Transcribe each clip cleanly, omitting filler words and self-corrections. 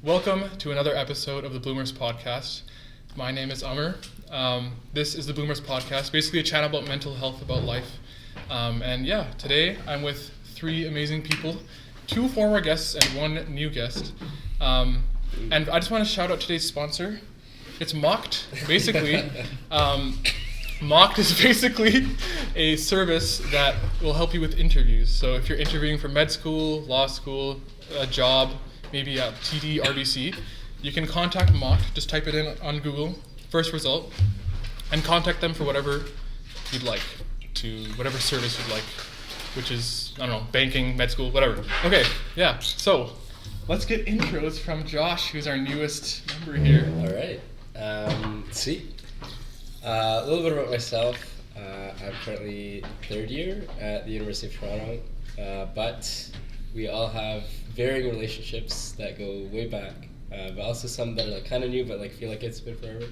Welcome to another episode of the Bloomers Podcast. My name is Amr. This is the Bloomers Podcast, basically a channel about mental health, about life. Today I'm with three amazing people, two former guests and one new guest. And I just want to shout out today's sponsor. It's Mockt. Basically, Mockt is basically a service that will help you with interviews. So if you're interviewing for med school, law school, a job, maybe at TD, RBC, you can contact Mockt. Just type it in on Google, first result, and contact them for whatever you'd like, to whatever service you'd like, which is, I don't know, banking, med school, whatever. Okay, yeah, so let's get intros from Josh, who's our newest member here. All right, sweet. A little bit about myself. I'm currently third year at the University of Toronto, but we all have varying relationships that go way back, but also some that are like kind of new, but like feel like it's been forever.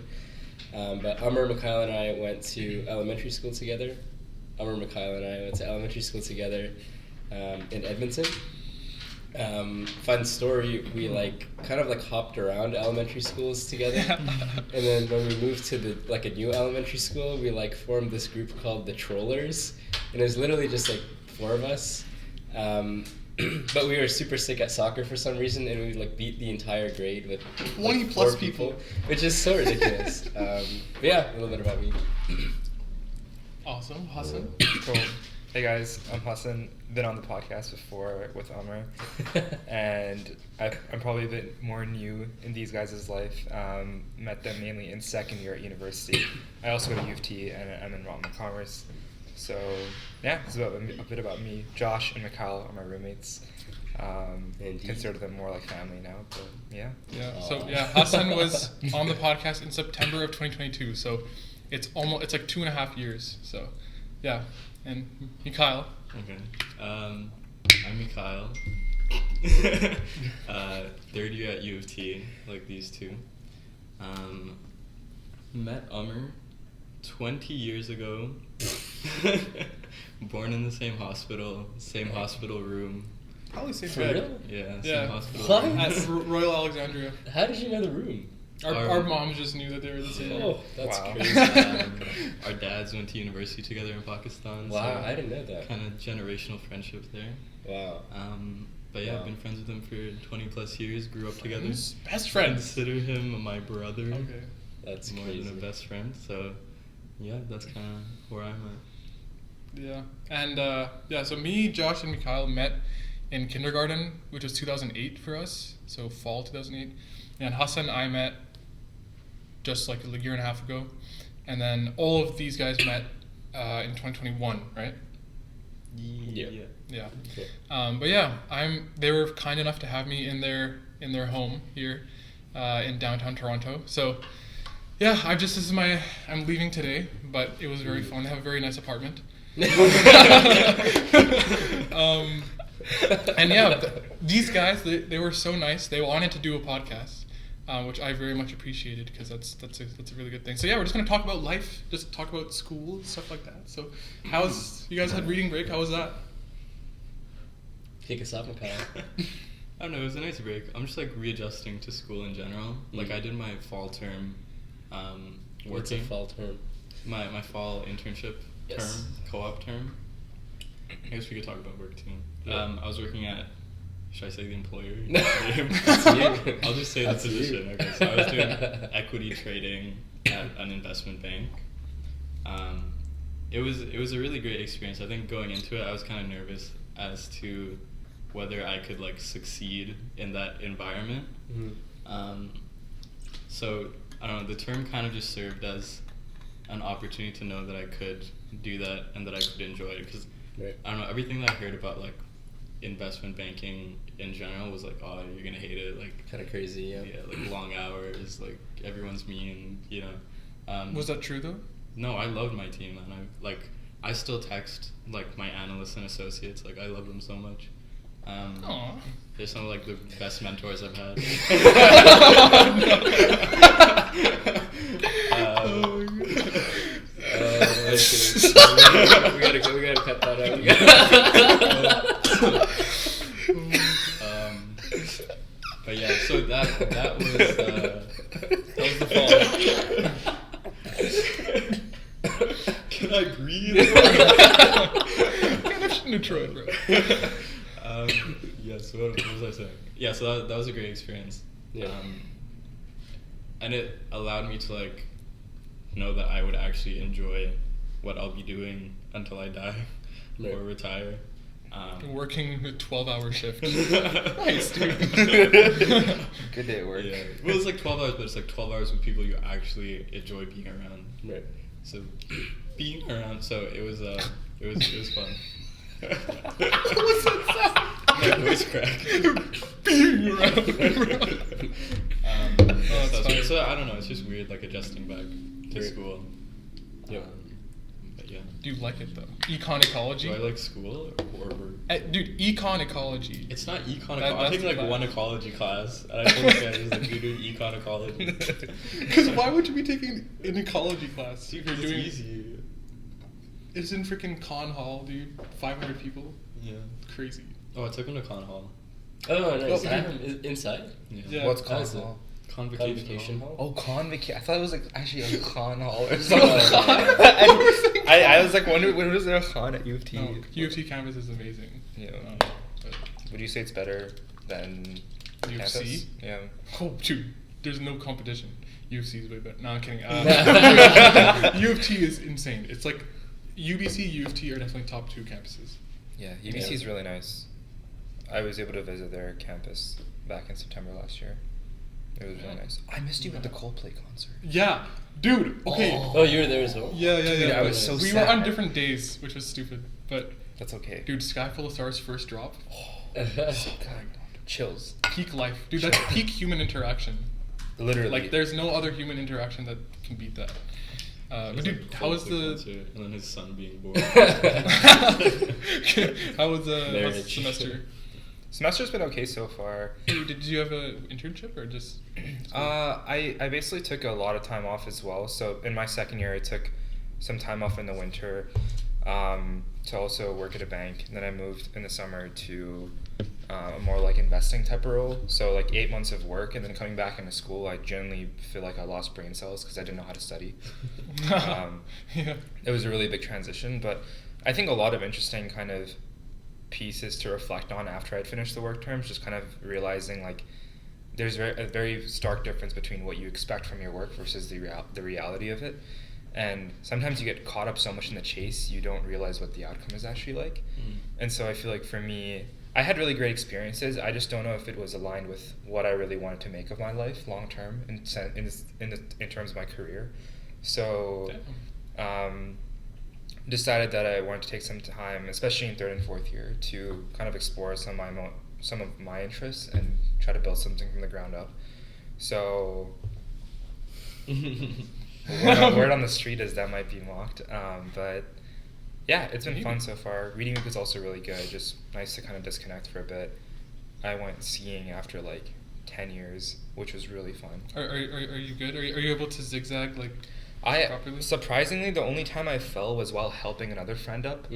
But Hasan Mekial and I went to elementary school together. In Edmonton. Fun story, we kind of hopped around elementary schools together. And then when we moved to a new elementary school, we formed this group called the Trollers. And it was literally just four of us. But we were super sick at soccer for some reason, and we beat the entire grade with 20 plus people, which is so ridiculous. But yeah, a little bit about me. Awesome, Hasan. Cool. Hey guys, I'm Hasan. Been on the podcast before with Amr, and I'm probably a bit more new in these guys' life. Met them mainly in second year at university. I also go to U of T, and I'm in Rotterdam Commerce. So yeah, it's a bit about me. Josh and Mekial are my roommates. Consider them more like family now, but yeah. Yeah. So yeah, Hasan was on the podcast in September of 2022. So it's 2.5 years. So yeah, and Mekial. Okay. I'm Mekial. Third year at U of T, like these two. Met Amr 20 years ago. Born in the same hospital room. Probably same For bed. real? Yeah, Yeah. same hospital What? room. At Royal Alexandria. How did you know the room? Our moms just knew that they were the same. Oh, that's Wow. crazy. Our dads went to university together in Pakistan. Wow, so I didn't know that. Kind of generational friendship there. Wow. But yeah, Wow. I've been friends with him for 20 plus years, grew up together. Best friends. Consider him my brother. Okay. That's More crazy. than a best friend. So yeah, that's kind of where I'm at. Yeah. And so me, Josh, and Mekial met in kindergarten, which was 2008 for us. So fall 2008. And Hasan I met just a year and a half ago. And then all of these guys met in 2021, right? Yeah. Yeah. Cool. But yeah, they were kind enough to have me in their home here in downtown Toronto. So yeah, I'm leaving today, but it was very fun. They have a very nice apartment. And yeah, these guys, they were so nice. They wanted to do a podcast, which I very much appreciated, because that's a really good thing. So yeah, we're just gonna talk about life, just talk about school, stuff like that. So you guys had reading break? How was that? Kick us off, Mekial. I don't know, it was a nice break. I'm just readjusting to school in general. Mhm. I did my fall term working. What's a fall term? My fall internship Yes. term, co-op term. I guess we could talk about work too. Yeah. I was working at, should I say the employer? That's you. I'll just say That's the position. you. Okay, so I was doing equity trading at an investment bank. It was a really great experience. I think going into it, I was kind of nervous as to whether I could succeed in that environment. Mm-hmm. So I don't know, the term kind of just served as an opportunity to know that I could do that and that I could enjoy it, because Right. I don't know, everything that I heard about investment banking in general was oh, you're gonna hate it, Kind of crazy, yeah. yeah, long hours, everyone's mean, you know. Was that true though? No, I loved my team, and I still text my analysts and associates, I love them so much. Aww. They're some of the best mentors I've had. We gotta cut that out. But yeah, so that was the fall. Can I breathe? Kind of shouldn't have tried, bro. Yeah, so what was I saying? Yeah, so that was a great experience. Yeah. And it allowed me to like know that I would actually enjoy what I'll be doing until I die Right. or retire. Working a 12-hour shift. Nice, dude. Good day at work. Yeah. Well, it's like 12 hours, but it's like 12 hours with people you actually enjoy being around. Right. So being around, so it was fun. What's that sound? My voice crack. Being around. So I don't know. It's just weird, like adjusting back to Right. school. Yeah. But yeah. Do you like it though? Econ ecology. Do I like school or Dude, econ ecology. It's not econ. That- I'm that's taking the like class. one ecology class, and I told the guys like you're doing econ ecology. Because why would you be taking an ecology class? Dude, You're it's doing easy. It's in freaking Con Hall, dude. 500 people. Yeah. Crazy. Oh, I took him to Con Hall. Oh, nice. Oh, Inside? Yeah. What's How is con it? hall? Convocation Hall? Oh, convocation. I thought it was like actually a con hall or No, something. I was like wondering when was there a con at U of T? No, U of T campus is amazing. Yeah. But Would you say it's better than U of campus? C? Yeah. Oh, dude. There's no competition. U of C is way better. No, I'm kidding. U of T is insane. It's like UBC, U of T are definitely top 2 campuses. Yeah, UBC is really nice. I was able to visit their campus back in September last year. It was really nice. I missed you at the Coldplay concert. Yeah, dude. Okay. Oh, you were there as well? Yeah. Dude, I was so We sad. were on different days, which was stupid. But That's okay. dude, Sky Full of Stars first drop. God, chills. Peak life, dude. That's peak human interaction. Literally. Like, there's no other human interaction that can beat that. But dude, how was the? And then his son being born. How was the Marriage. semester? Semester's been okay so far. Did you have an internship or just? I basically took a lot of time off as well. So in my second year, I took some time off in the winter to also work at a bank. And then I moved in the summer to a more like investing type of role. So like 8 months of work, and then coming back into school, I generally feel like I lost brain cells because I didn't know how to study. Yeah. It was a really big transition, but I think a lot of interesting kind of pieces to reflect on after I'd finished the work terms, just kind of realizing like there's a very stark difference between what you expect from your work versus the reality of it. And sometimes you get caught up so much in the chase, you don't realize what the outcome is actually like. And so I feel like for me, I had really great experiences. I just don't know if it was aligned with what I really wanted to make of my life long term in terms of my career. So decided that I wanted to take some time, especially in 3rd and 4th year, to kind of explore some of my interests and try to build something from the ground up. So word on the street is that might be mocked, but yeah, it's been fun so far. Reading week was also really good, just nice to kind of disconnect for a bit. I went skiing after like 10 years, which was really fun. Are you good? Are you able to zigzag like properly? Surprisingly, the only time I fell was while helping another friend up.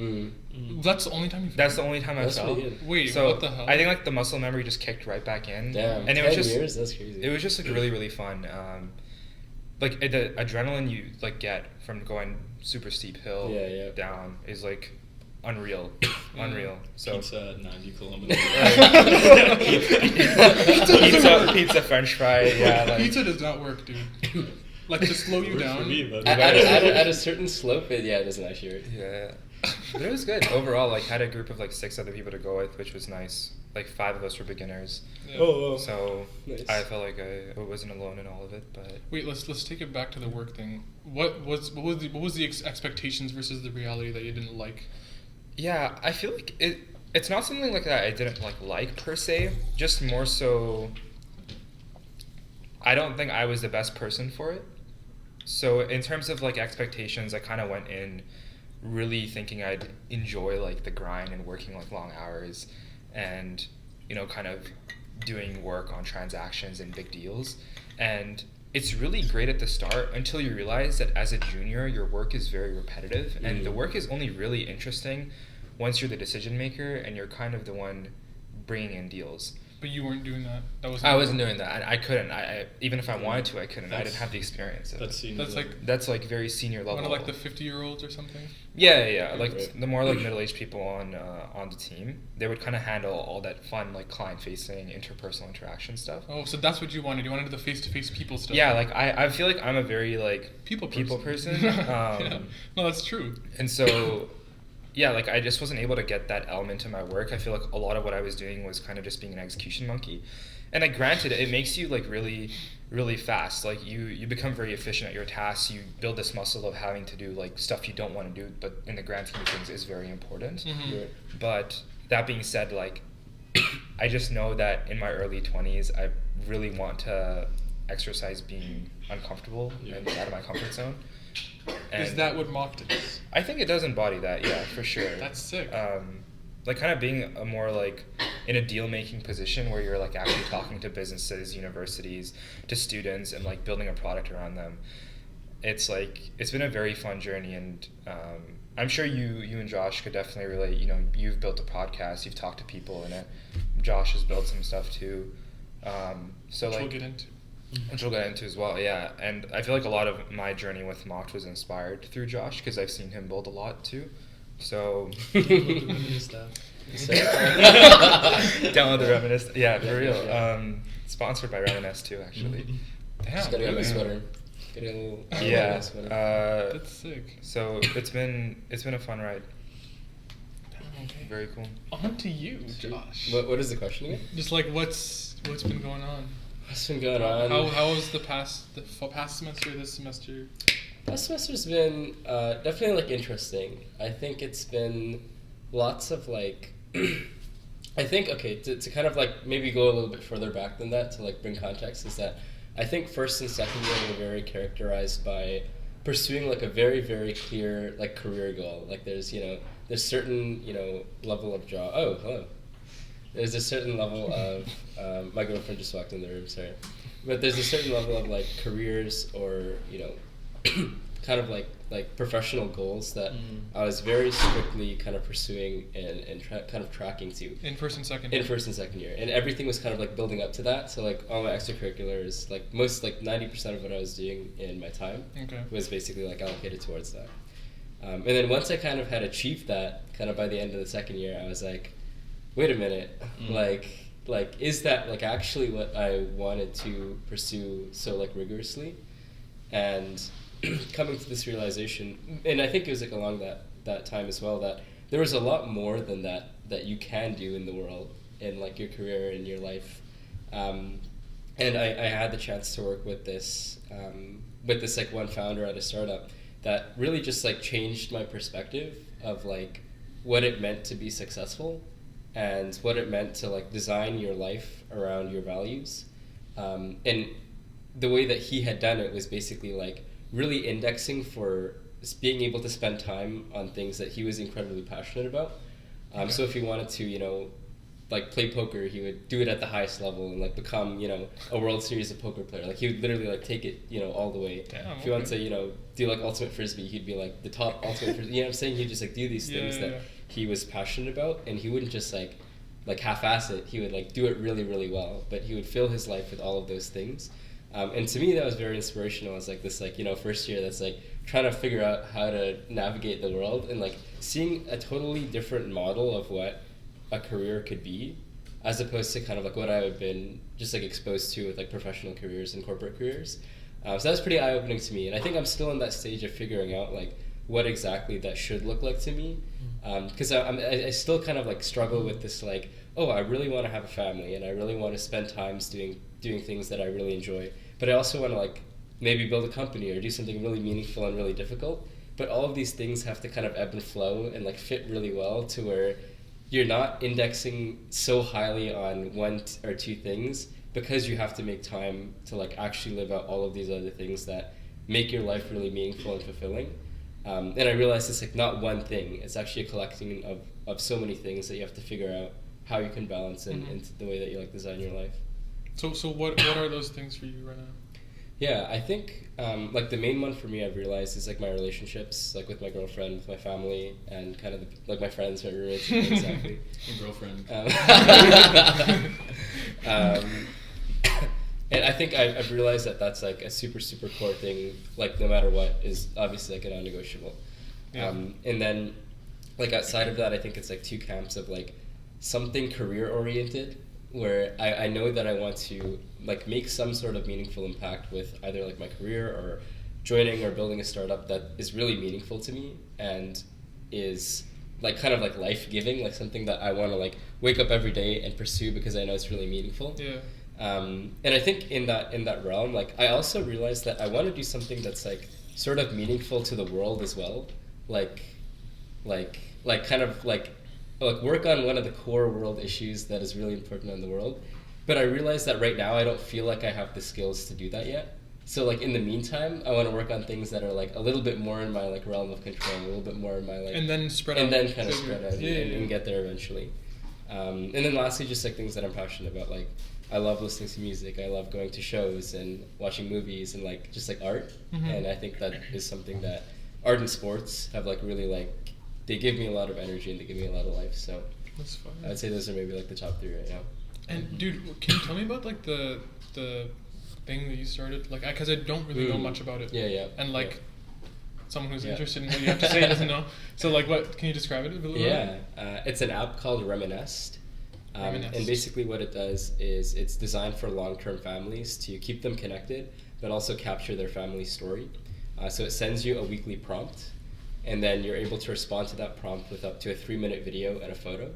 That's the only time you. That's the only time I That's fell. pretty good. Wait, So what the hell? I think like the muscle memory just kicked right back in. Damn, and it 10 was just years? That's crazy. It was just like really really fun. Like the adrenaline you like get from going super steep hill down is like unreal, unreal. So Pizza at 90 kilometers. pizza, French fry, yeah. Like, Pizza does not work, dude. Like to slow you Works down. for me, but At a certain slope, it doesn't actually work. yeah, but it was good overall. Like had a group of like 6 other people to go with, which was nice. Like 5 of us were beginners. Yeah. So Nice. I felt like I wasn't alone in all of it. But Wait, let's take it back to the work thing. What was the expectations versus the reality that you didn't like? yeah, I feel like it's not something like that I didn't like per se. Just more so, I don't think I was the best person for it. So in terms of like expectations, I kind of went in really thinking I'd enjoy like the grind and working like long hours, and kind of doing work on transactions and big deals. And it's really great at the start until you realize that as a junior, your work is very repetitive, and the work is only really interesting once you're the decision maker and you're kind of the one bringing in deals. But you weren't doing that. That was. I wasn't doing that. I couldn't. I even if I wanted to, I couldn't. I didn't have the experience. That's like very senior level. One of like the 50-year-olds or something. Yeah. Like Right. the more like middle-aged people on the team, they would kind of handle all that fun like client-facing, interpersonal interaction stuff. Oh, so that's what you wanted. You wanted the face-to-face people stuff. Yeah, like I feel like I'm a very like people person. Yeah. No, that's true. And so, yeah, like I just wasn't able to get that element in my work. I feel like a lot of what I was doing was kind of just being an execution monkey. And granted, it makes you like really, really fast. Like you become very efficient at your tasks. You build this muscle of having to do like stuff you don't want to do, but in the grand scheme of things is very important. Mm-hmm. Right. But that being said, like I just know that in my early 20s, I really want to exercise being uncomfortable and out of my comfort zone. And Is that what Mockt is? I think it does embody that, yeah, for sure. That's sick. Like kind of being a more like in a deal making position where you're like actually talking to businesses, universities, to students, and like building a product around them. It's like it's been a very fun journey, and I'm sure you and Josh could definitely relate. You know, you've built a podcast, you've talked to people in it. Josh has built some stuff too. So Which like we'll get into. which we'll get into as well, yeah. And I feel like a lot of my journey with Mockt was inspired through Josh because I've seen him build a lot too. So So- down with the Reminest, yeah, for Yeah, real. yeah. Sponsored by Reminest too, actually. Just gotta get my sweater. Get a little Yeah. sweater. That's sick. So it's been a fun ride. Okay. Very cool. On to you, Josh. What is the question again? Just like what's been going on? What's been going on? How was the past semester, this semester? Last semester's been definitely like interesting. I think it's been lots of like I think to kind of like maybe go a little bit further back than that to like bring context is that I think first and second year were very characterized by pursuing like a very, very clear like career goal. Like there's certain level of job. Oh, hello. There's a certain level of my girlfriend just walked in the room, sorry. But there's a certain level of like careers or kind of like professional goals that I was very strictly kind of pursuing and kind of tracking to. In first and second year. And everything was kind of like building up to that. So like all my extracurriculars, like most like 90% of what I was doing in my time was basically like allocated towards that. And then once I kind of had achieved that kind of by the end of the second year, I was like, wait a minute, like is that like actually what I wanted to pursue so like rigorously? And coming to this realization, and I think it was like along that time as well, that there was a lot more than that you can do in the world in like your career and your life. And I had the chance to work with this like one founder at a startup that really just like changed my perspective of like what it meant to be successful and what it meant to like design your life around your values. And the way that he had done it was basically like really indexing for being able to spend time on things that he was incredibly passionate about. So if he wanted to, like play poker, he would do it at the highest level and like become, a World Series of poker player. Like he would literally like take it, all the way. Damn, if he wanted to, do like ultimate frisbee, he'd be like the top ultimate frisbee. You know what I'm saying? He'd just like do these things that he was passionate about, and he wouldn't just like half-ass it. He would like do it really, really well, but he would fill his life with all of those things. And to me, that was very inspirational. It was like this, like, first year that's like trying to figure out how to navigate the world and like seeing a totally different model of what a career could be, as opposed to kind of like what I had been just like exposed to with like professional careers and corporate careers. So that was pretty eye-opening to me. And I think I'm still in that stage of figuring out like what exactly that should look like to me. Because I still kind of like struggle with this like, oh, I really want to have a family and I really want to spend times doing things that I really enjoy. But I also want to like maybe build a company or do something really meaningful and really difficult. But all of these things have to kind of ebb and flow and like fit really well to where you're not indexing so highly on one or two things, because you have to make time to like actually live out all of these other things that make your life really meaningful and fulfilling. And I realized it's like not one thing. It's actually a collecting of so many things that you have to figure out how you can balance into the way that you like design your life. So what are those things for you right now? Yeah, I think like the main one for me I've realized is like my relationships, like with my girlfriend, with my family, and kind of like my friends, my roommates. Exactly. Your girlfriend. And I think I've realized that that's like a super super core thing. Like no matter what is obviously like a non-negotiable. Yeah. And then like outside of that, I think it's like two camps of like something career oriented, where I know that I want to like make some sort of meaningful impact with either like my career or joining or building a startup that is really meaningful to me and is like kind of like life-giving, like something that I want to like wake up every day and pursue because I know it's really meaningful. Yeah. And I think in that realm, like I also realized that I want to do something that's like sort of meaningful to the world as well, like kind of like work on one of the core world issues that is really important in the world. But I realize that right now I don't feel like I have the skills to do that yet. So like in the meantime, I want to work on things that are like a little bit more in my like realm of control, a little bit more in my like, and then spread and out. then kind of spread out Yeah, and get there eventually. And then lastly, just like things that I'm passionate about, like I love listening to music, I love going to shows and watching movies and like just like art. And I think that is something that art and sports have like really like, they give me a lot of energy and they give me a lot of life. So That's fun. I would say those are maybe like the top three right now. And dude, can you tell me about like the thing that you started? Like, because I don't really know much about it. Yeah. And like, yeah. someone who's Yeah. interested in what you have to say doesn't know. So like, what can you describe it a little bit? Yeah, it's an app called Reminest. Reminest. And basically what it does is it's designed for long-term families to keep them connected, but also capture their family story. So it sends you a weekly prompt, and then you're able to respond to that prompt with up to a 3-minute video and a photo.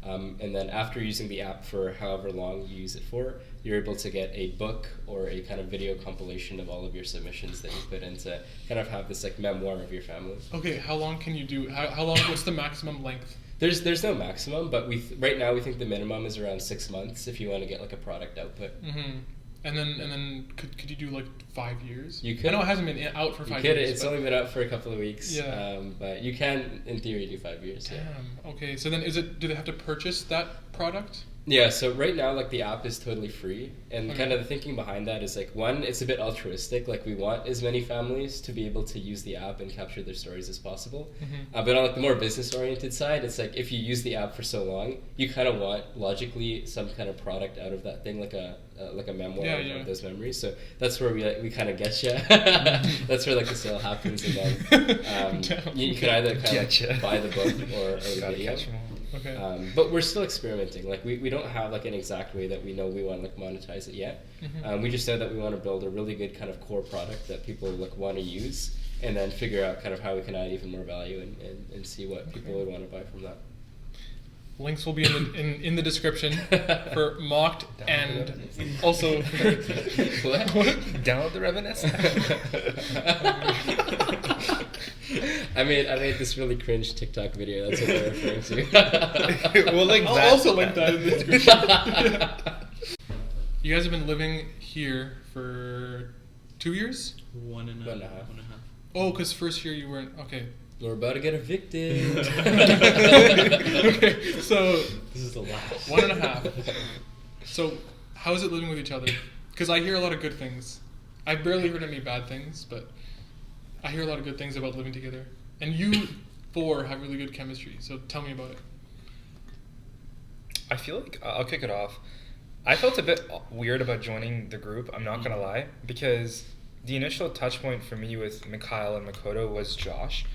And then after using the app for however long you use it for, you're able to get a book or a kind of video compilation of all of your submissions that you put in to kind of have this like memoir of your family. Okay, how long can you do? How long? What's the maximum length? There's no maximum, but right now we think the minimum is around 6 months if you want to get like a product output. Mm-hmm. And then could you do like 5 years? You could. I know it hasn't been out for 5 You could. years. It's but- only been out for a couple of weeks. Yeah. But you can, in theory, do 5 years. Yeah. Damn. Okay. So then, do they have to purchase that product? Yeah, so right now, like, the app is totally free, and Okay. kind of the thinking behind that is, like, one, it's a bit altruistic, like, we want as many families to be able to use the app and capture their stories as possible, but on, like, the more business-oriented side, it's, like, if you use the app for so long, you kind of want, logically, some kind of product out of that thing, like a memoir of those memories, so that's where we kind of get you. That's where, like, the sale happens, and then you can either kind of buy the book or the video. Okay. But we're still experimenting. Like we don't have like an exact way that we know we want to like monetize it yet. We just know that we want to build a really good kind of core product that people like want to use, and then figure out kind of how we can add even more value and see what people would want to buy from that. Links will be in the description for Mockt and also What? Download the Reminest. I made this really cringe TikTok video. That's what they're referring to. We'll link I'll that. also link that in the description. You guys have been living here for 2 years? One and a half. Oh, because first year you weren't. Okay. We're about to get evicted. Okay, so This is the last. 1.5. So, how is it living with each other? Because I hear a lot of good things. I've barely heard any bad things, but I hear a lot of good things about living together. And you four have really good chemistry, so tell me about it. I feel like I'll kick it off. I felt a bit weird about joining the group, I'm not gonna lie, because the initial touch point for me with Mekial and Makoto was Josh.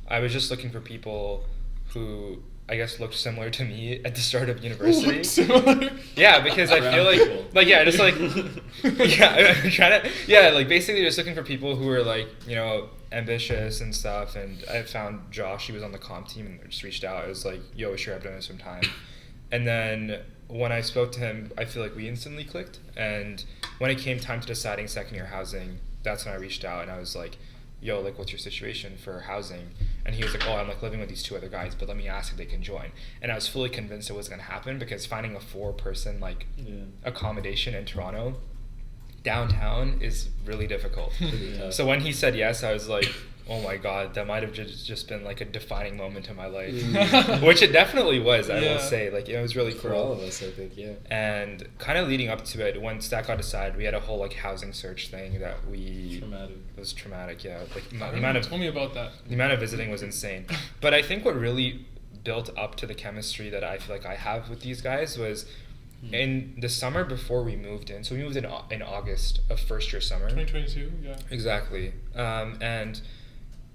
I was just looking for people who I guess looked similar to me at the start of university. Similar? Yeah, because I feel like yeah, just like yeah, I'm trying to like basically just looking for people who are like, you know, ambitious and stuff. And I found Josh, he was on the comp team, and just reached out. I was like, yo, sure, I've done this some time. And then when I spoke to him, I feel like we instantly clicked. And when it came time to deciding second year housing, that's when I reached out and I was like, yo, like, what's your situation for housing? And he was like, oh, I'm like living with these 2 other guys, but let me ask if they can join. And I was fully convinced it was going to happen, because finding a 4-person like accommodation in Toronto downtown is really difficult. So when he said yes, I was like, oh my god, that might have just been like a defining moment in my life, which it definitely was. I will say, like, it was really cool For all of us, I think, yeah. And kind of leading up to it, once that got decided, we had a whole like housing search thing that it was traumatic, yeah. Like Tell me about that. the amount of visiting was insane. But I think what really built up to the chemistry that I feel like I have with these guys was in the summer before we moved in. So we moved in August of first year summer. 2022, yeah. Exactly. And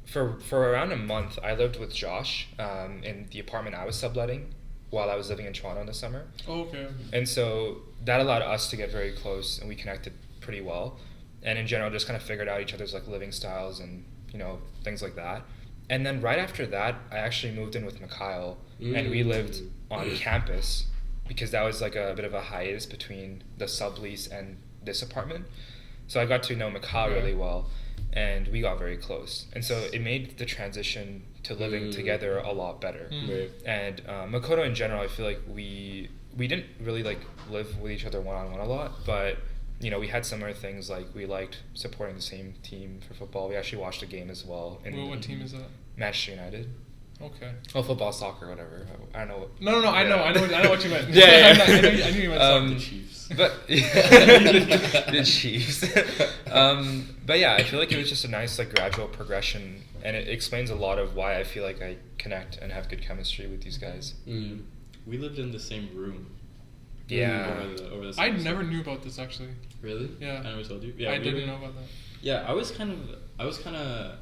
for around a month, I lived with Josh in the apartment I was subletting while I was living in Toronto in the summer. Oh, okay. And so that allowed us to get very close, and we connected pretty well. And in general, just kind of figured out each other's like living styles and, you know, things like that. And then right after that, I actually moved in with Mekial, and we lived on campus because that was like a bit of a hiatus between the sublease and this apartment. So I got to know Mekial really well, and we got very close. And so it made the transition to living together a lot better. Right. And Makoto in general, I feel like we didn't really like live with each other one-on-one a lot, but you know, we had similar things, like we liked supporting the same team for football. We actually watched a game as well. What team is that? Manchester United. Okay. Oh, football, soccer, whatever. I don't know. What, No, I know what you meant. Yeah. I knew you meant soccer. The Chiefs. But the Chiefs. But yeah, I feel like it was just a nice like gradual progression, and it explains a lot of why I feel like I connect and have good chemistry with these guys. We lived in the same room. Yeah. Over the I semester. never knew about this actually. Really? Yeah. I never told you. Yeah, I didn't know about that. Yeah, I was kind of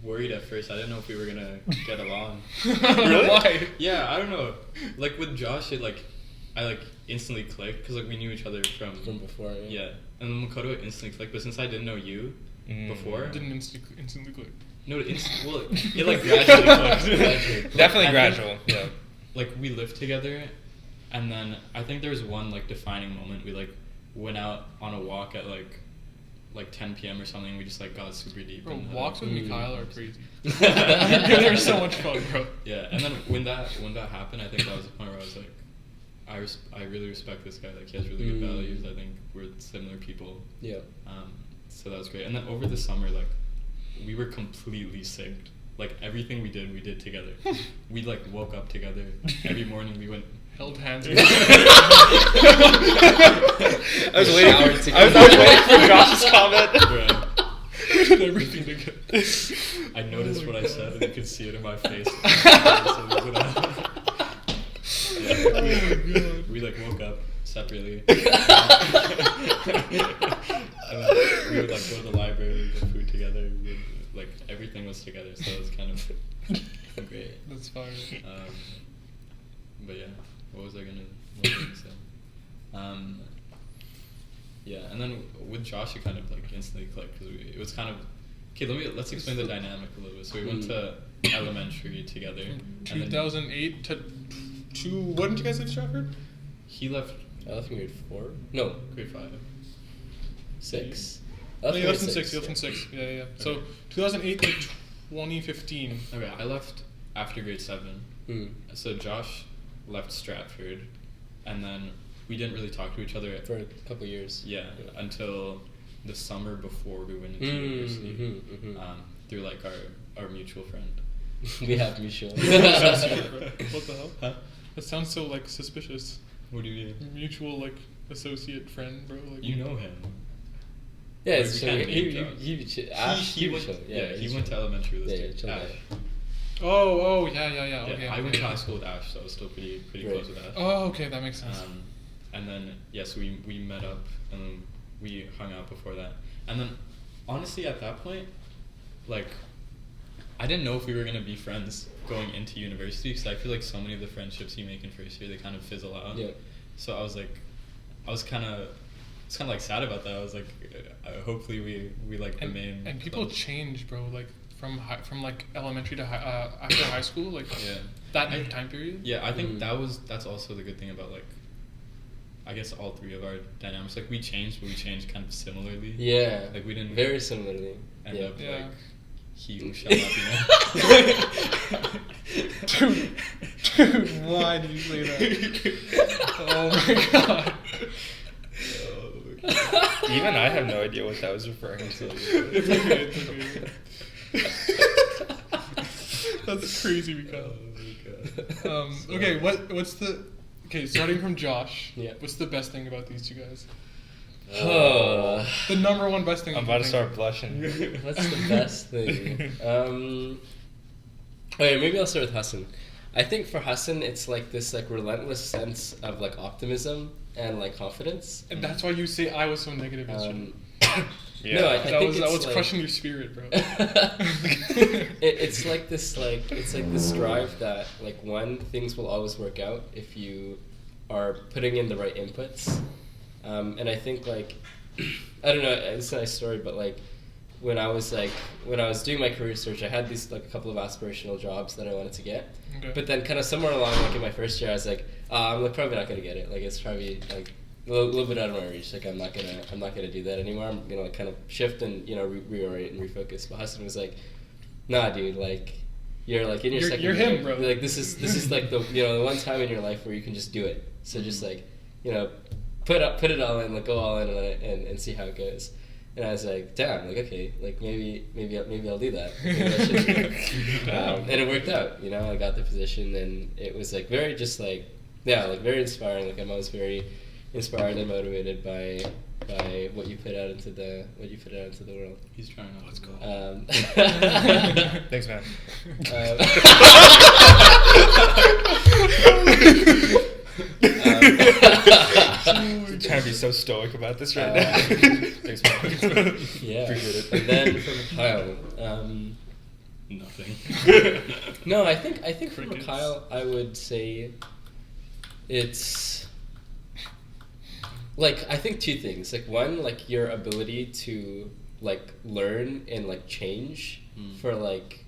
worried at first. I didn't know if we were gonna get along. Really? Why? Yeah, I don't know. Like with Josh, I instantly clicked because like we knew each other from before. Yeah, and then Makoto instantly clicked. But since I didn't know you before, Didn't instantly click. no, it like gradually clicked. Definitely I gradual. think, yeah. Like we lived together, and then I think there was one like defining moment. We like went out on a walk at like 10 p.m. or something. We just like got super deep. Bro, and, walks with Mekial are crazy. They're so much fun, bro. Yeah, and then when that happened, I think that was the point where I was like, I really respect this guy. Like he has really good values. I think we're similar people. Yeah. So that was great. And then over the summer, like we were completely synced. Like everything we did together. We like woke up together every morning. We went. Held hands. I was waiting for Josh's comment. We did everything together. I noticed what I said, and you could see it in my face. We like woke up separately. And then we would like go to the library, get food together. Like everything was together, so it was kind of great. That's fire. But yeah, what was I gonna say? Yeah, and then with Josh, it kind of like instantly clicked because it was kind of okay. Let's explain the dynamic a little bit. So we went to elementary together. From 2008 to when did you guys leave Stratford? He left I left in grade 4. No, grade 5. 6. No, you left in 6. You left in 6. Yeah. Okay. So 2008 to 2015. Okay, I left after grade 7. So Josh left Stratford, and then we didn't really talk to each other For a couple years. Yeah, until the summer before we went into university. Through like our mutual friend. We have mutual. What the hell? Huh? That sounds so like suspicious. What do you mean? Mutual like associate friend, bro. Like You know him. Yeah, Like, so we can't name drop. he He went to elementary with us. Yeah, Ash. Oh, yeah. Yeah, Okay. I went to high school with Ash, so I was still pretty close with Ash. Oh, okay, that makes sense. And then yes, we met up and then we hung out before that. And then honestly, at that point, like I didn't know if we were gonna be friends going into university because I feel like so many of the friendships you make in first year they kind of fizzle out. Yeah. So I was kind of like sad about that. I was like, hopefully we like remain. And people change, bro. Like from like elementary to after high school, like that time period. Yeah, I think that's also the good thing about like, I guess all three of our dynamics. Like we changed, but we changed kind of similarly. Yeah. Like we didn't very similarly. end up Yeah. like he who shall not be named. Dude, why did you say that? Oh my god. Even I have no idea what that was referring to. It's okay. That's crazy, Mekial. Oh my god. Okay, what's the... Okay, starting from Josh. Yeah. What's the best thing about these two guys? The number one best thing. I'm about to start blushing. What's the best thing? Okay, maybe I'll start with Hasan. I think for Hasan, it's like this like relentless sense of like optimism and like confidence. And that's why you say I was so negative yesterday. Yeah. No, I that think was it's like, crushing your spirit, bro. it's like this drive that like one, things will always work out if you are putting in the right inputs. And I think like I don't know, it's a nice story, but like when I was doing my career search, I had these like a couple of aspirational jobs that I wanted to get. Okay. But then kind of somewhere along like in my first year I was like, I'm like probably not gonna get it. Like it's probably like a little bit out of my reach. Like I'm not gonna do that anymore. I'm gonna like kind of shift and reorient and refocus. But Hasan was like, nah, dude, like you're like in your second you're year, him, bro. like this is like the the one time in your life where you can just do it. So just like put it all in, like go all in on it and see how it goes. And I was like, damn, like okay, like maybe I'll do that. Maybe I should do it. And it worked out. I got the position, and it was like very just like like very inspiring. Like I'm always very inspired and motivated by what you put out into the world. He's trying not. Let's go. Thanks, man. Trying to be so stoic about this right now. Thanks, man. Yeah. Appreciate it. And then from Kyle, Nothing. no, I think from Crickets. Kyle, I would say it's like I think two things. Like one, like your ability to like learn and like change for like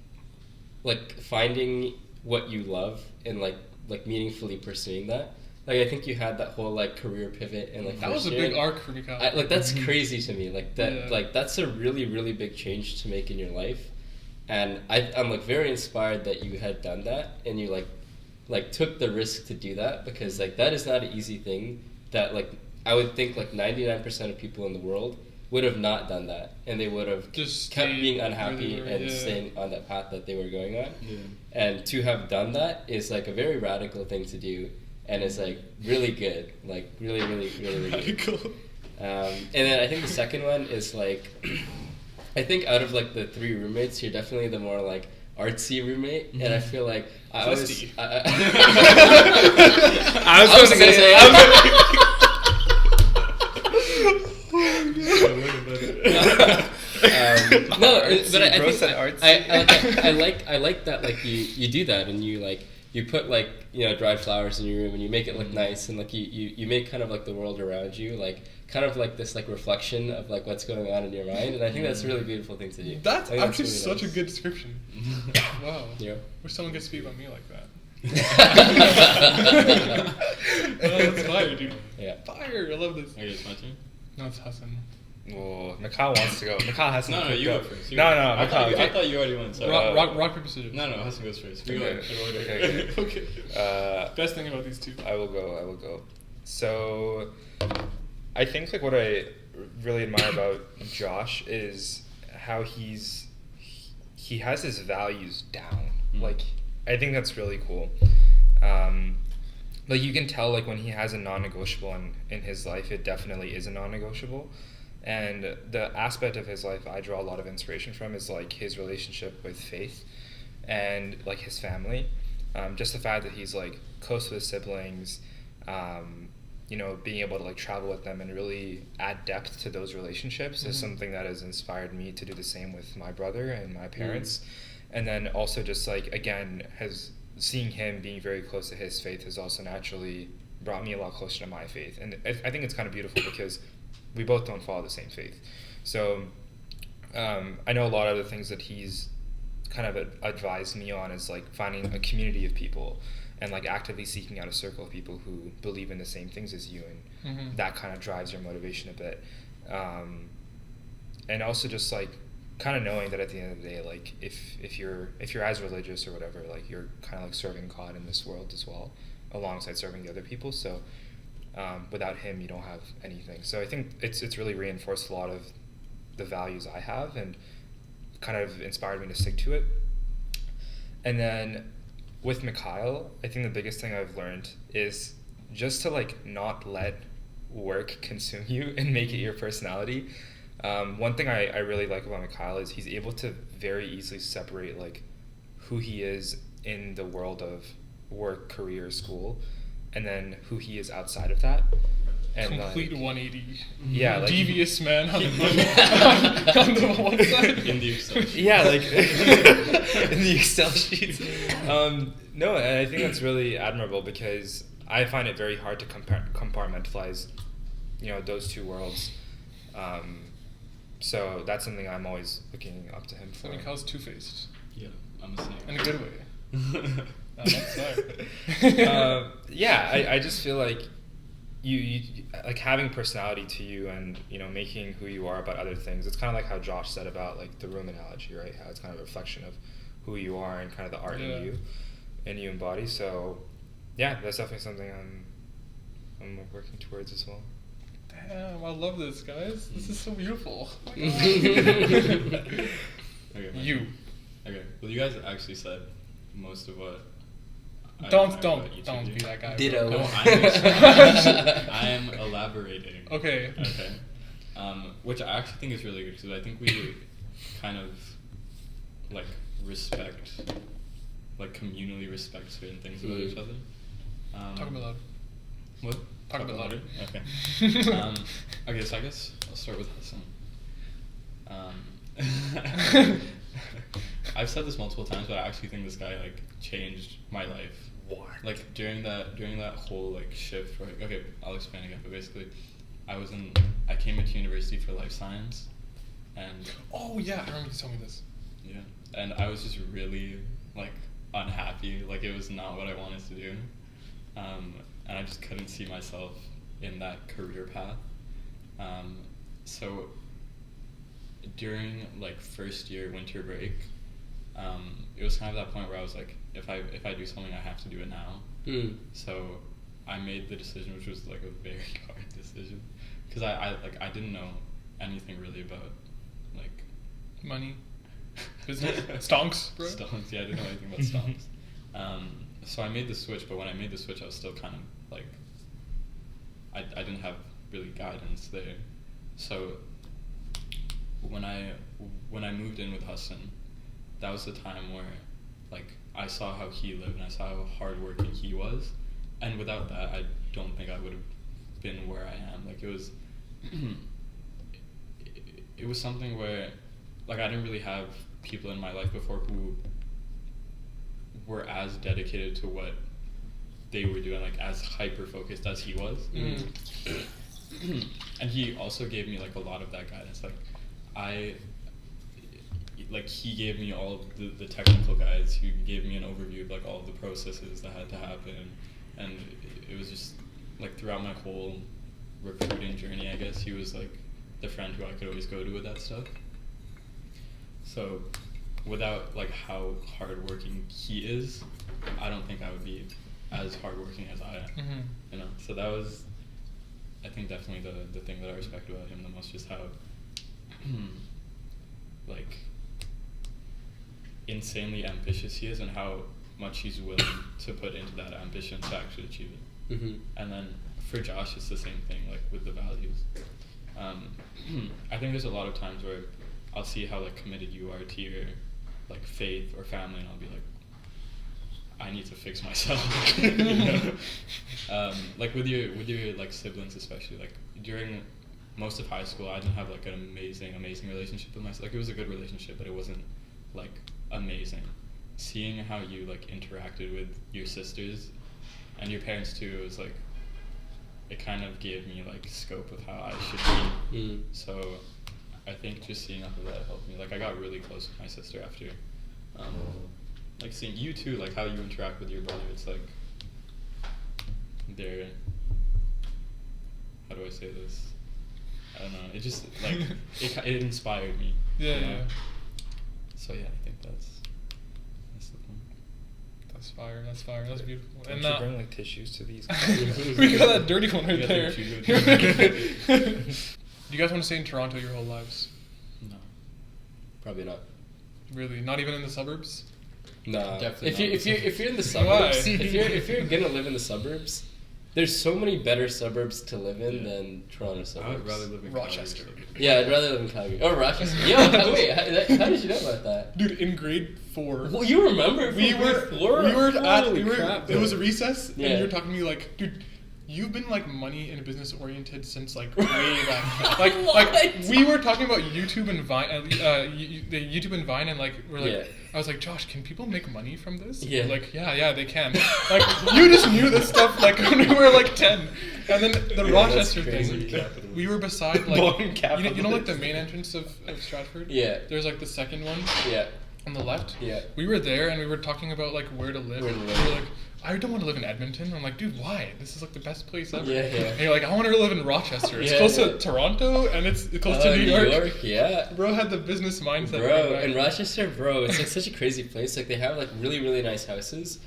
finding what you love and like meaningfully pursuing that. Like I think you had that whole like career pivot and like That was a first year. big arc for Mekial. Like that's crazy to me. Like that, Yeah. like that's a really, really big change to make in your life, and I'm like very inspired that you had done that and you like took the risk to do that, because like that is not an easy thing. That like I would think like 99% of people in the world would have not done that, and they would have Just kept stayed being where unhappy they were, and yeah. staying on that path that they were going on. Yeah. And to have done that is like a very radical thing to do. And it's like really good, like really, really, really, really good. Radical. And then I think the second one is like, I think out of like the three roommates, you're definitely the more like artsy roommate, and I feel like I always. Zesty. I was going to say. No, but I Bro think said artsy. I like that like you do that, and you like you put like dried flowers in your room and you make it look nice, and like you make kind of like the world around you like kind of like this like reflection of like what's going on in your mind, and I think that's a really beautiful thing to do. That's I think actually really such a nice. good description. Wow. Yeah. Wish someone could speak about me like that. Oh, That's fire, dude. Yeah. Fire. I love this. Okay, it's my turn. No, it's Hasan. Oh, Mekial wants to go. Mekial has to No, go. you go first. You No, go no, first. I Mekial. thought you already went. Sorry. Rock, paper, scissors. No, Hasan goes first. We go Okay. in order. Okay. Okay. Best thing about these two. I will go. So, I think like what I really admire about Josh is how he has his values down. Like, I think that's really cool. Like you can tell like when he has a non-negotiable in his life, it definitely is a non-negotiable. And the aspect of his life I draw a lot of inspiration from is like his relationship with faith and like his family. Just the fact that he's like close to his siblings, being able to like travel with them and really add depth to those relationships is something that has inspired me to do the same with my brother and my parents. And then also just like, again, seeing him being very close to his faith has also naturally brought me a lot closer to my faith. And I think it's kind of beautiful because we both don't follow the same faith. So I know a lot of the things that he's kind of advised me on is like finding a community of people and like actively seeking out a circle of people who believe in the same things as you, and that kind of drives your motivation a bit. And also just like kind of knowing that at the end of the day, like if you're as religious or whatever, like you're kind of like serving God in this world as well, alongside serving the other people. So without him, you don't have anything. So I think it's really reinforced a lot of the values I have and kind of inspired me to stick to it. And then with Mekial, I think the biggest thing I've learned is just to like not let work consume you and make it your personality. One thing I really like about Mekial is he's able to very easily separate like who he is in the world of work, career, school, and then who he is outside of that. And complete like, 180. Yeah, like devious man on the one side. In the Excel sheet. Yeah, like in the Excel sheets. No, and I think that's really admirable because I find it very hard to compartmentalize, those two worlds. So that's something I'm always looking up to him for. So Mekial's two-faced. Yeah, I'm the same. In a good way. That's smart. I just feel like you like having personality to you and making who you are about other things. It's kind of like how Josh said about like the room analogy, right? How it's kind of a reflection of who you are and kind of the art in you and you embody. So yeah, that's definitely something I'm like working towards as well. Damn, I love this, guys. This is so beautiful. Oh my Okay, you. Okay. Well, you guys actually said most of what. Don't do. be that guy. Ditto. Bro. No, I am elaborating. Okay. Okay. Which I actually think is really good because I think we kind of like respect, like communally respect certain things about each other. Talk about that. What? Talk about louder. Okay. Okay, so I guess I'll start with Hasan. I've said this multiple times, but I actually think this guy like changed my life. What? Like during that whole like shift, right? Okay, I'll explain again. But basically, I came into university for life science, and Oh yeah, I remember you told me this. yeah, and I was just really like unhappy. Like it was not what I wanted to do, and I just couldn't see myself in that career path. So during like first year winter break, it was kind of that point where I was like, if I do something, I have to do it now. So I made the decision, which was like a very hard decision, because I didn't know anything really about like Money. Business. Stonks, bro. stonks. Yeah, I didn't know anything about stonks. So I made the switch, but when I made the switch, I was still kind of like, I didn't have really guidance there. So when I moved in with Hasan, that was the time where like I saw how he lived and I saw how hardworking he was, and without that, I don't think I would have been where I am. Like it was, it was something where like I didn't really have people in my life before who were as dedicated to what they were doing, like as hyper focused as he was. And he also gave me like a lot of that guidance. Like he gave me all of the technical guides. He gave me an overview of like all of the processes that had to happen, and it was just like throughout my whole recruiting journey, I guess he was like the friend who I could always go to with that stuff. So without like how hardworking he is, I don't think I would be as hardworking as I am. So that was, I think, definitely the thing that I respect about him the most, just how like insanely ambitious he is and how much he's willing to put into that ambition to actually achieve it. And then for Josh, it's the same thing, like with the values. I think there's a lot of times where I'll see how like committed you are to your like faith or family, and I'll be like, I need to fix myself. Like with your like siblings, especially like during most of high school, I didn't have like an amazing relationship with myself. Like it was a good relationship, but it wasn't like amazing. Seeing how you like interacted with your sisters and your parents too, it was like, it kind of gave me like scope of how I should be. So I think just seeing enough of that helped me. Like I got really close with my sister after. Like seeing you too, like how you interact with your brother, it's like they're, how do I say this? I don't know. It just like it inspired me. Yeah, you know? yeah. So yeah, I think that's the point. That's fire. That's fire. That's beautiful. Don't And you bring like tissues to these? we got that dirty one right You got there. the tissue. Do you guys want to stay in Toronto your whole lives? No. Probably not. Really? Not even in the suburbs? No. Definitely If you're in the suburbs, if you're gonna live in the suburbs, there's so many better suburbs to live in than Toronto suburbs. I would rather live in Rochester. Calgary. Yeah, I'd rather live in Calgary. Oh, Rochester. Yo, wait, how did you know about that? Dude, in grade 4. Well, you remember? We were Holy crap, it was a bro. recess, Yeah. and you were talking to me like, dude, you've been like money and business oriented since like way back. like we were talking about YouTube and Vine, the YouTube and Vine, and like we're like, Yeah. I was like, Josh, can people make money from this? Yeah. You're like, yeah, they can. Like you just knew this stuff like when we were like 10, and then the Yeah, Rochester that's crazy. thing. We were beside like Born you know like the capitalist. main entrance of Stratford. Yeah. There's like the second one. Yeah. On the left. Yeah. We were there and we were talking about like where to live. Where to We live. were like, I don't want to live in Edmonton. I'm like, dude, why? This is like the best place ever. Yeah. And you're like, I want to live in Rochester. It's Yeah, close yeah. to Toronto and it's close to New York. Yeah. Bro had the business mindset. Bro, right in back. Rochester, bro, it's like such a crazy place. Like they have like really, really nice houses,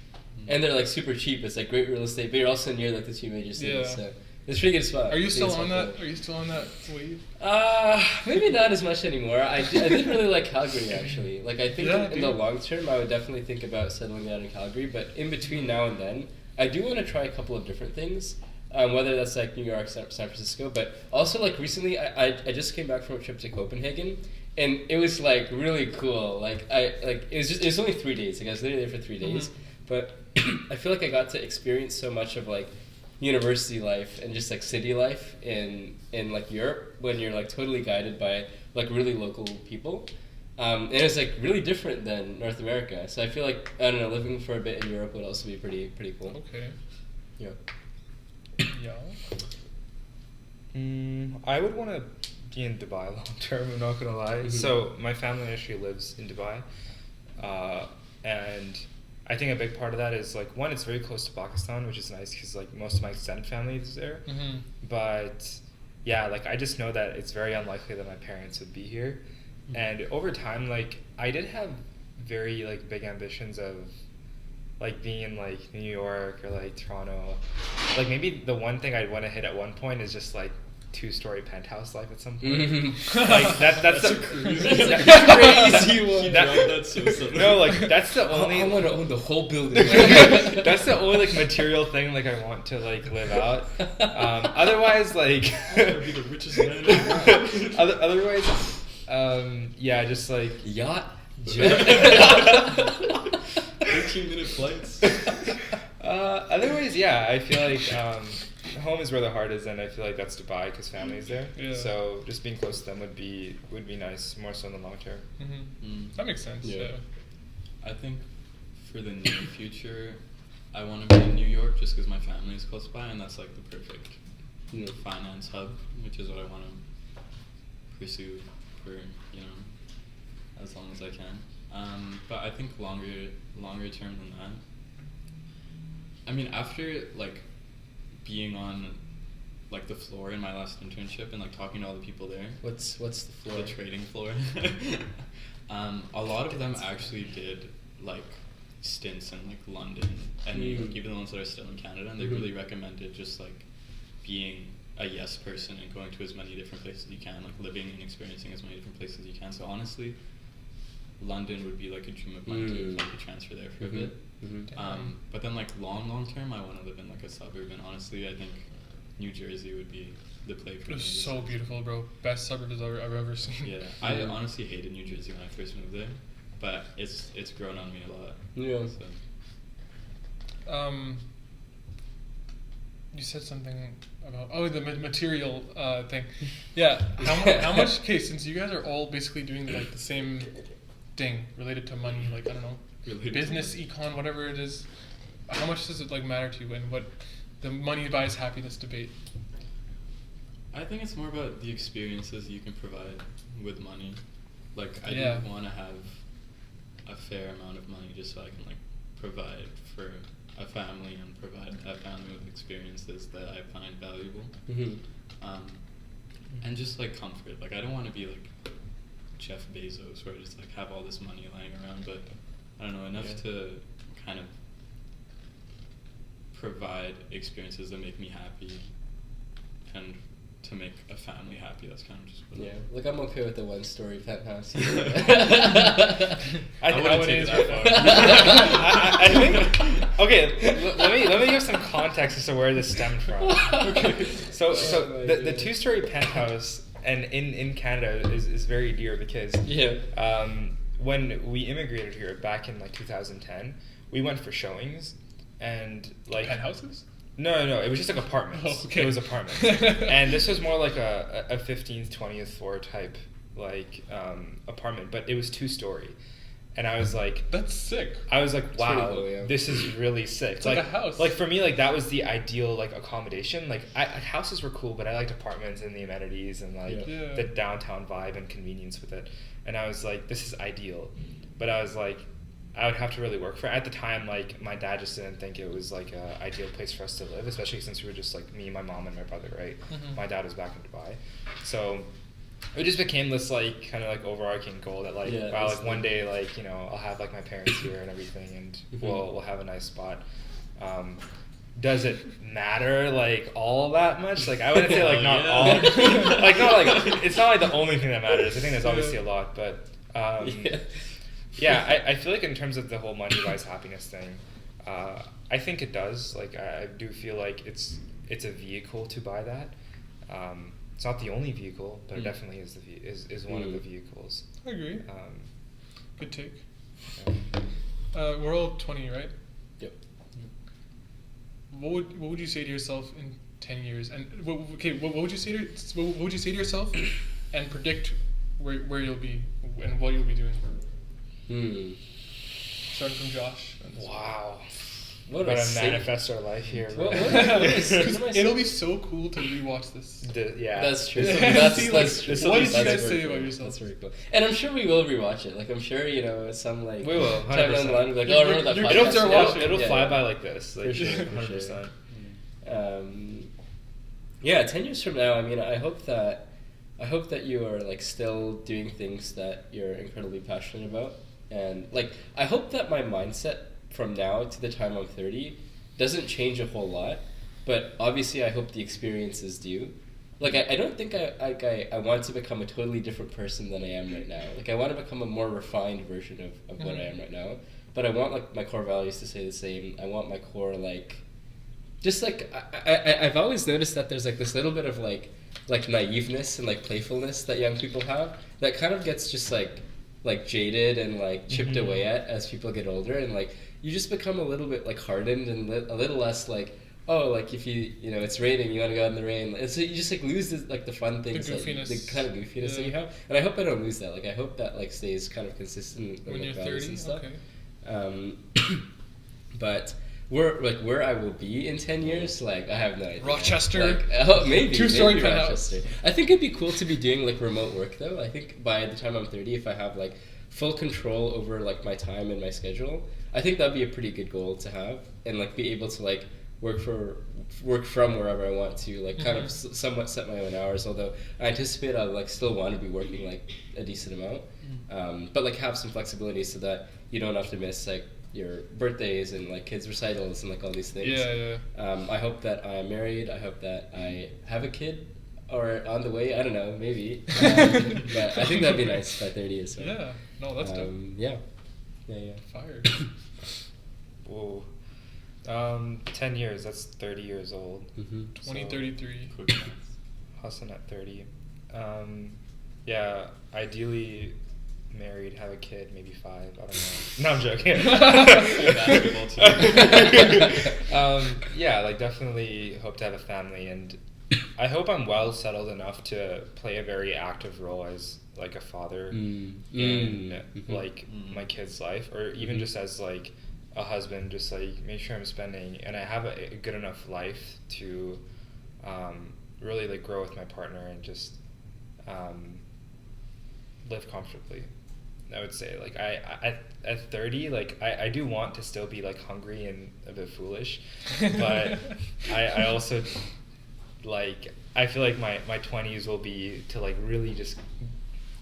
and they're like super cheap. It's like great real estate, but you're also near like the two major cities. Yeah. So it's a pretty good spot. Are you Pretty still good on spot that? to Are you still on that wave? live. Maybe not as much anymore. I did really like Calgary actually. Like I think Yeah, in the dude. long term, I would definitely think about settling down in Calgary. But in between now and then, I do want to try a couple of different things. Whether that's like New York, San Francisco, but also like recently, I just came back from a trip to Copenhagen, and it was like really cool. Like it was only 3 days. Like I was literally there for 3 days, but I feel like I got to experience so much of like university life and just like city life in like Europe when you're like totally guided by like really local people. And it's like really different than North America. So I feel like, I don't know, living for a bit in Europe would also be pretty cool. Okay. Yeah. Yeah. I would want to be in Dubai long term. I'm not gonna lie. So my family actually lives in Dubai, and I think a big part of that is like one, it's very close to Pakistan, which is nice because like most of my extended family is there. Mm-hmm. But yeah, like I just know that it's very unlikely that my parents would be here, and over time, like I did have very like big ambitions of like being in like New York or like Toronto. Like maybe the one thing I'd want to hit at one point is just like 2-story penthouse life at some point. Like that's the crazy one. That's so sudden. no, like that's the only I want to own the whole building. that's the only like material thing like I want to like live out. Otherwise, like I want to be the richest man in the world. otherwise, yeah, just like Yacht. 15-minute flights. Otherwise, yeah, I feel like home is where the heart is, and I feel like that's Dubai because family's there. Yeah. So just being close to them would be nice, more so in the long term. Mm-hmm. That makes sense. Yeah. Yeah. I think for the near future, I want to be in New York just because my family is close by, and that's like the perfect finance hub, which is what I want to pursue for as long as I can. But I think longer term than that. I mean, after like being on like the floor in my last internship and like talking to all the people there. What's the floor? The trading floor. A lot of them actually did like stints in like London and New York, even the ones that are still in Canada, and they really recommended just like being a yes person and going to as many different places you can, like living and experiencing as many different places you can. So honestly, London would be like a dream of mine to like transfer there for a bit. But then like long term, I want to live in like a suburb, and honestly, I think New Jersey would be the play for me. It's so beautiful, bro. Best suburbs I've ever seen. Yeah, I honestly hated New Jersey when I first moved there, but it's grown on me a lot. Yeah. So. You said something about the material thing. Yeah. How much? Okay, since you guys are all basically doing like the same thing related to money, like I don't know, Related business, to econ, whatever it is. How much does it like matter to you, and what the money buys happiness debate? I think it's more about the experiences you can provide with money. Like I Yeah. do want to have a fair amount of money just so I can like provide for a family and provide a family with experiences that I find valuable. And just like comfort. Like I don't want to be like Jeff Bezos where I just like have all this money lying around, but I don't know, enough to kind of provide experiences that make me happy and to make a family happy. That's kind of just what Yeah, look, I'm okay with the 1-story penthouse. I think wouldn't take it that far. I think. Okay, let me give some context as to where this stemmed from. Okay. So my the goodness. 2-story penthouse and in Canada is very dear because when we immigrated here back in like 2010, we went for showings and like Penthouses? No, it was just like apartments. Oh, okay. It was apartments, and this was more like a 15th, 20th floor type like apartment, but it was 2-story, and I was like, That's sick. I was like, wow, pretty cool, yeah. this is really sick. It's like a house. Like for me, like that was the ideal like accommodation. Like houses were cool, but I liked apartments and the amenities and like Yeah. the downtown vibe and convenience with it. And I was like, this is ideal. But I was like, I would have to really work for it. At the time, like my dad just didn't think it was like a ideal place for us to live, especially since we were just like me, my mom, and my brother, right? Mhm. My dad was back in Dubai, so it just became this like kind of like overarching goal that like Yeah, wow, that's like one day like I'll have like my parents here and everything, and we'll have a nice spot. Does it matter like all that much? Like I wouldn't say like not Yeah. all, like not like it's not like the only thing that matters. I think there's obviously a lot, but I feel like in terms of the whole money buys happiness thing, I think it does. Like I do feel like it's a vehicle to buy that. It's not the only vehicle, but it definitely is is one of the vehicles. I agree. Um, Good take. yeah. We're all 20, right? Yep. What would you say to yourself in 10 years? And what would you say to yourself and predict where you'll be and what you'll be doing? Starting from Josh. Wow. What We're a gonna sick- manifest our life here. What- bro. what- It'll be so cool to rewatch this. Yeah. That's true. Yeah. That's See, true. like, what did you That's guys very say cool. about yourself? That's very cool. And I'm sure we will rewatch it. Like I'm sure some like We will, time down the line we'll be like, oh, I remember that You're podcast. gonna start Yeah. watching. It'll Yeah, fly yeah. by like this. Like, For sure, for 100%. Yeah, 10 years from now, I mean, I hope that you are like still doing things that you're incredibly passionate about, and like I hope that my mindset from now to the time I'm 30 doesn't change a whole lot, but obviously I hope the experiences do. Like I don't think I want to become a totally different person than I am right now. Like I want to become a more refined version of what I am right now, but I want like my core values to stay the same. I want my core like. Just like I've always noticed that there's like this little bit of like naiveness and like playfulness that young people have that kind of gets just like jaded and like chipped away at as people get older, and like you just become a little bit like hardened and a little less like, oh, like if it's raining, you want to go out in the rain, and so you just like lose the fun things, The goofiness. the kind of goofiness that you have, and I hope I don't lose that. Like I hope that like stays kind of consistent When with you're values 30, and stuff. okay. But where I will be in 10 years, like I have no idea. Rochester. Like, maybe 2-story maybe penthouse. Rochester. I think it'd be cool to be doing like remote work though. I think by the time I'm 30, if I have like full control over like my time and my schedule, I think that'd be a pretty good goal to have, and like be able to like work from wherever I want to, like kind of somewhat set my own hours. Although I anticipate I'll like still want to be working like a decent amount, but like have some flexibility so that you don't have to miss like your birthdays and like kids recitals and like all these things. Yeah. I hope that I'm married. I hope that I have a kid or on the way. I don't know, maybe. But I think that'd be nice by 30 as well. Yeah. No, that's dope. Yeah. Fire. Whoa. 10 years, that's 30 years old. 2033. Quick math. Hasan at 30. Yeah, ideally married, have a kid, maybe 5, I don't know. No, I'm joking. Basketball team. Yeah, like definitely hope to have a family, and I hope I'm well settled enough to play a very active role as like a father in like my kid's life, or even just as like a husband, just like make sure I'm spending and I have a good enough life to really like grow with my partner and just live comfortably. I would say like I at 30, like I do want to still be like hungry and a bit foolish, but I also like I feel like my 20s will be to like really just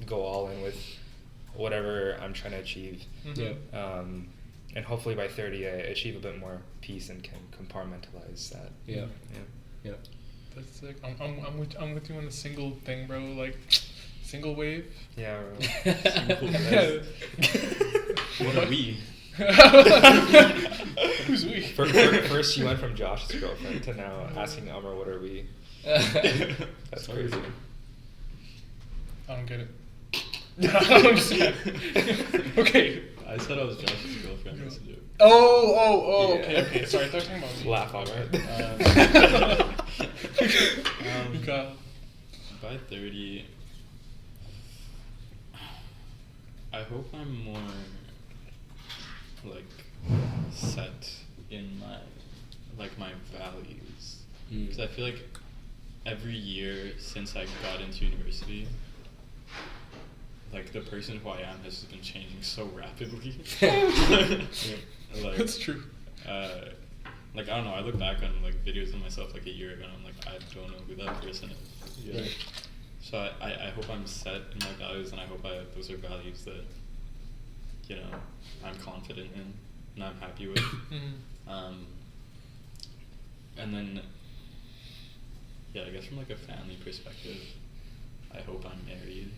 go all in with whatever I'm trying to achieve. And hopefully by 30 I achieve a bit more peace and can compartmentalize that. Yeah. That's sick. I'm with you on the single thing, bro. Like, single wave. Yeah. What are we? Who's we? First, you went from Josh's girlfriend to now asking Amr, "What are we?" That's Sorry. crazy. I don't get it. I'm just kidding. Okay. I said I was Josh's girlfriend. That's a joke. Oh, Yeah. okay. Sorry, I thought you were talking about me. Laugh, Amr. Mekial. By 30, I hope I'm more like set in my values, because I feel like every year since I got into university, like the person who I am has been changing so rapidly. Like, That's true. Like I don't know. I look back on like videos of myself like a year ago, and I'm like, I don't know who that person is. You know? So I hope I'm set in my values, and I hope those are values that, you know, I'm confident in and I'm happy with. And then, yeah, I guess from like a family perspective, I hope I'm married.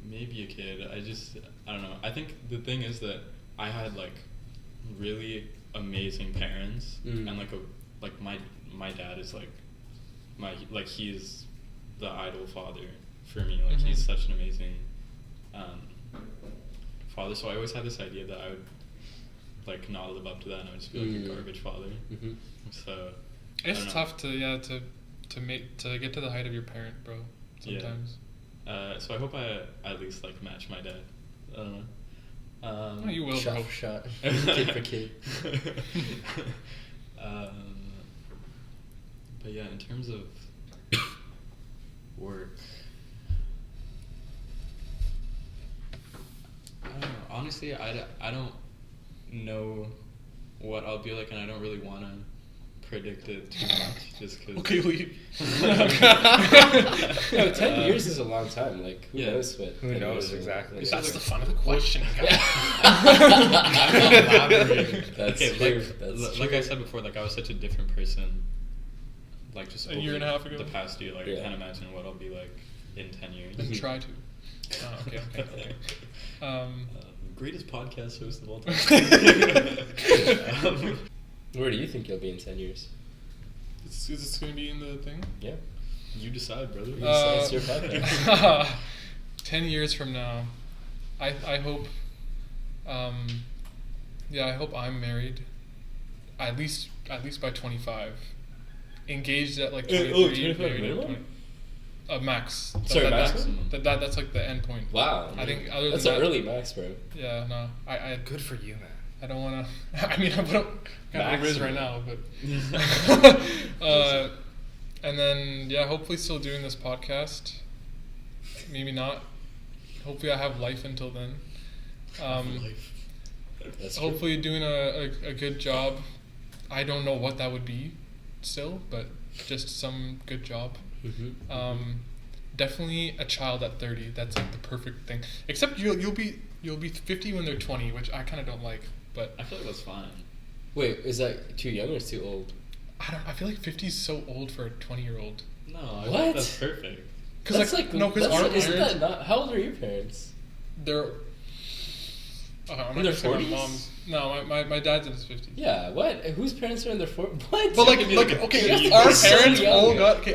Maybe a kid. I don't know. I think the thing is that I had like really amazing parents, and like my dad is like he's the idol father for me. Like he's such an amazing father. So I always had this idea that I would like not live up to that, and I would just be like a garbage father. So It's tough to get to the height of your parent, bro. Sometimes. Yeah. So I hope I at least like match my dad. I don't know. Oh, you will, Shot bro. for shot. Kid for kid. But yeah, in terms of work, I don't know. Honestly, I don't know what I'll be like, and I don't really want to predict it too much, just because. Okay, leave. 10 years is a long time. Like, who knows what? Who 10 knows years will- exactly? like, That's the fun of the question. I'm elaborating. That's Okay, true. like, That's like true. I said before, like I was such a different person, like just A year and a half ago? the past year. Like I can't imagine what I'll be like in 10 years. Just try to. Oh, okay. Greatest podcast host of all time. Where do you think you'll be in 10 years? Is this going to be in the thing? Yeah. You decide, brother. It's your podcast. 10 years from now, I hope, I hope I'm married, at least by 25, engaged at like 23, 25 married at minimum? 20. Max. Sorry, maximum? That's like the end point. Wow. I think other That's than an that, early max, bro. Yeah, no, I Good for you, man. I don't want to. I mean, I don't got the riz right now, but. And then hopefully still doing this podcast. Maybe not. Hopefully I have life until then. That's true. Hopefully doing a good job. I don't know what that would be, still, but just some good job. Definitely a child at 30. That's like the perfect thing. Except you'll be 50 when they're 20, which I kind of don't like. But I feel like that's fine. Wait, is that too young or too old? I feel like 50 is so old for a 20-year-old. No, I What? think that's perfect. Because isn't our that parents, not? How old are your parents? they're. I'm not In gonna their say my 40s? mom's. No, my dad's in his 50s. Yeah. What? Whose parents are in their 40s? What? But You're okay, so our parents young. all got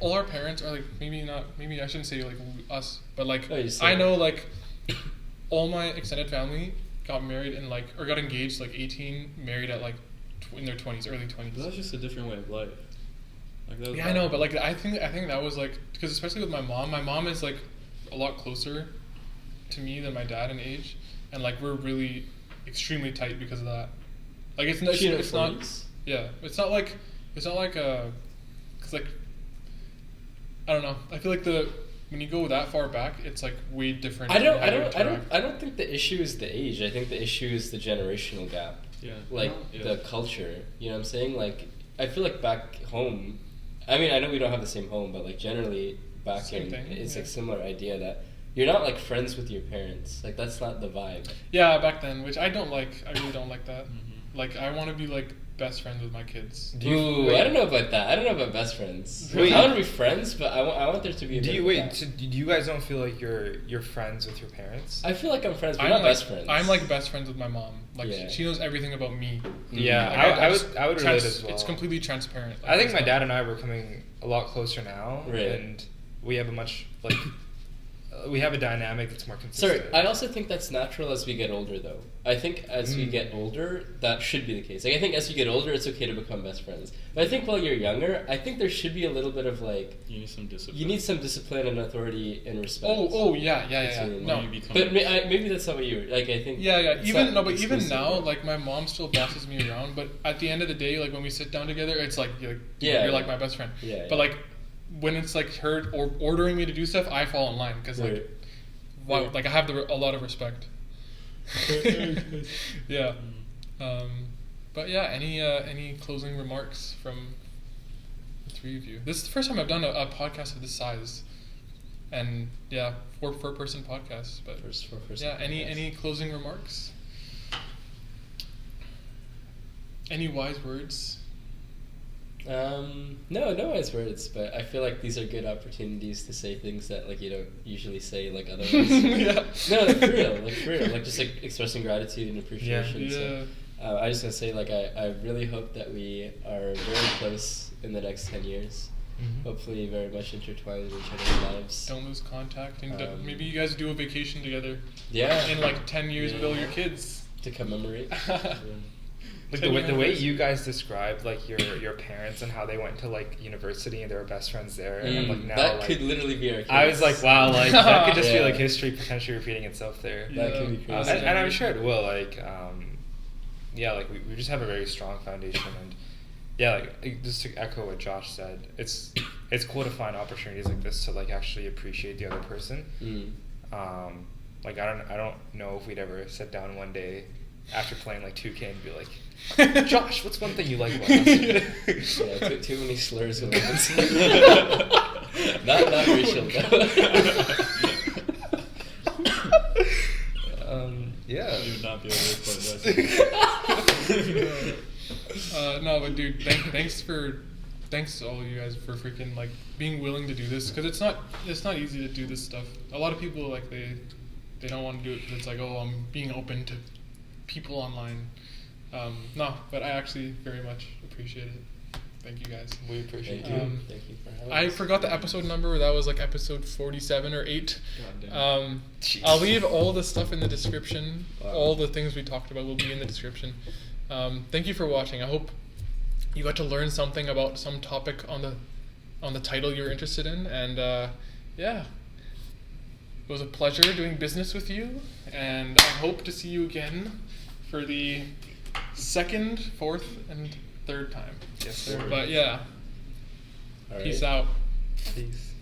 all our parents are like maybe I shouldn't say like us, but like Oh, you said I it. know like all my extended family got married and like or got engaged like 18, married at like in their 20s, early 20s. But that's just a different way of life. Like that was Yeah, I know, but like I think that was like because especially with my mom is like a lot closer to me than my dad in age, and like we're really extremely tight because of that. Like it's not it's not it's not like because like I don't know. I feel like when you go that far back, it's like way different. I in how you interact. don't think the issue is the age. I think the issue is the generational gap. Yeah. Like the culture. You know what I'm saying? Like I feel like back home. I mean, I know we don't have the same home, but like generally back Same in thing, it's yeah. like similar idea that you're not like friends with your parents. Like that's not the vibe. Yeah, back then, which I don't like. I really don't like that. Like, I want to be like best friends with my kids. Ooh, I don't know about that. I don't know about best friends. Wait. I want to be friends, but I want there to be a bit of that. So do you guys don't feel like you're friends with your parents? I feel like I'm friends, but I'm not like, best friends. I'm like best friends with my mom. Like, Yeah. she knows everything about me. Yeah, Like, I would relate as well. It's completely transparent. Like, I think it's my not- dad and I were coming a lot closer now, Right. and we have a much like we have a dynamic that's more Sorry, consistent. I also think that's natural as we get older, though. I think as we get older, that should be the case. Like, I think as you get older, it's okay to become best friends. But I think while you're younger, I think there should be a little bit of like You need some discipline. you need some discipline and authority and respect. Oh, yeah. It's really No. You become But maybe that's not what you like. I think. Yeah. it's Even not but even exclusive. now, like, my mom still bosses me around. But at the end of the day, like, when we sit down together, it's like you're Yeah. like my best friend. Yeah, But yeah. like, when it's like her or ordering me to do stuff, I fall in line because like, Right. like I have a lot of respect. Yeah. But yeah, any closing remarks from the three of you? This is the first time I've done a podcast of this size, and yeah, four person podcast. But First for first. yeah, any closing remarks? Any wise words? No wise words, but I feel like these are good opportunities to say things that like you don't usually say like otherwise. Yeah. No, like for real, like just like expressing gratitude and appreciation. Yeah. So, I just gonna say like I really hope that we are very close in the next 10 years. Mhm. Hopefully, very much intertwined with each other's lives. Don't lose contact, and maybe you Um, guys do a vacation together. Yeah. In like 10 years with all your Yeah. kids. To commemorate. Like the way you guys described like your parents and how they went to like university and they were best friends there, and I'm like now that like could literally be our kids. I was like, wow, like that could just be Yeah. like history potentially repeating itself there. That could be Yeah. crazy. And I'm sure it will. Like, yeah, like we just have a very strong foundation, and yeah, like just to echo what Josh said, it's cool to find opportunities like this to like actually appreciate the other person. Like I don't know if we'd ever sit down one day after playing like 2K and be like, Josh, what's one thing you like about us? Yeah, too many slurs with not racial though. Yeah. You would not be able to record that. No, but dude, thanks to all of you guys for freaking like being willing to do this, because it's not easy to do this stuff. A lot of people like they don't want to do it because it's like, oh, I'm being open to people online. No, but I actually very much appreciate it. Thank you guys. We appreciate Thank you. you. Thank you for having I us. forgot the episode number. That was like episode 47 or 8. God damn. Jeez. I'll leave all the stuff in the description. Wow. All the things we talked about will be in the description. Thank you for watching. I hope you got to learn something about some topic on the title you're interested in. And yeah, it was a pleasure doing business with you. And I hope to see you again for the 2nd, 4th, and 3rd time. Yes, sir. But yeah, All right. peace out. Peace.